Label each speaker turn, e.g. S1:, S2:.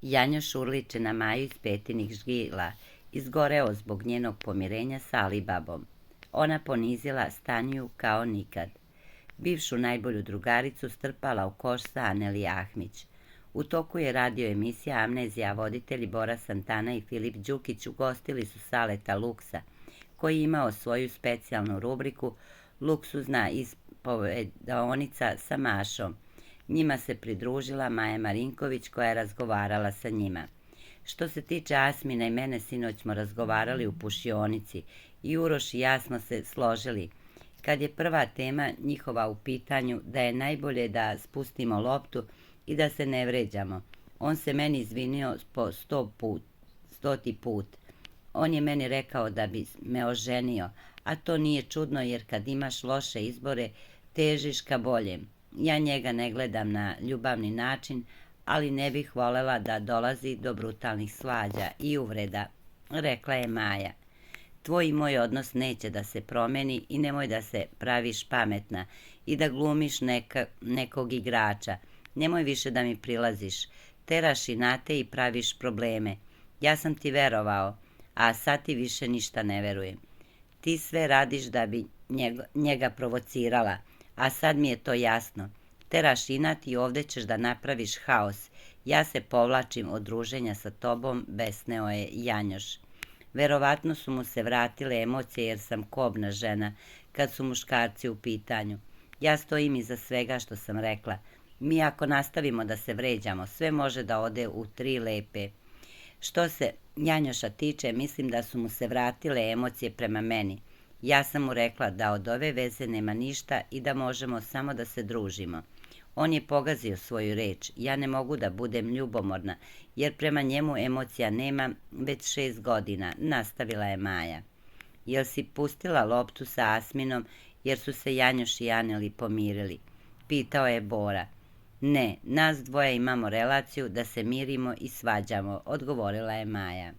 S1: Janjoš urliče na Maju iz Petinih žgila, izgoreo zbog njenog pomirenja s Alibabom. Ona ponizila Staniju kao nikad. Bivšu najbolju drugaricu strpala u koš sa Aneli Ahmić. U toku je radio emisija Amnezija, a voditelji Bora Santana i Filip Đukić ugostili su Saleta Luksa, koji je imao svoju specijalnu rubriku Luksuzna ispovedaonica sa Mašom. Njima se pridružila Maja Marinković, koja je razgovarala sa njima. Što se tiče Asmina i mene, sinoć smo razgovarali u pušionici i Uroš i ja smo se složili, kad je prva tema njihova u pitanju, da je najbolje da spustimo loptu i da se ne vređamo. On se meni izvinio po 100. put. On je meni rekao da bi me oženio, a to nije čudno jer kad imaš loše izbore, težiš ka boljem. Ja njega ne gledam na ljubavni način, ali ne bih volela da dolazi do brutalnih svađa i uvreda, rekla je Maja. Tvoj i moj odnos neće da se promeni i nemoj da se praviš pametna i da glumiš nekog igrača. Nemoj više da mi prilaziš, teraš inate i praviš probleme. Ja sam ti verovao, a sad ti više ništa ne verujem. Ti sve radiš da bi njega provocirala, a sad mi je to jasno. Teraš inat i ovdje ćeš da napraviš haos. Ja se povlačim od druženja sa tobom, besneo je Janjoš. Verovatno su mu se vratile emocije jer sam kobna žena kad su muškarci u pitanju. Ja stojim iza svega što sam rekla. Mi ako nastavimo da se vređamo, sve može da ode u 3 lepe. Što se Janjoša tiče, mislim da su mu se vratile emocije prema meni. Ja sam mu rekla da od ove veze nema ništa i da možemo samo da se družimo. On je pogazio svoju reč. Ja ne mogu da budem ljubomorna, jer prema njemu emocija nemam već 6 godina, nastavila je Maja. Jel si pustila loptu sa Asminom jer su se Janjoš i Aneli pomirili? Pitao je Bora. Ne, nas dvoje imamo relaciju da se mirimo i svađamo, odgovorila je Maja.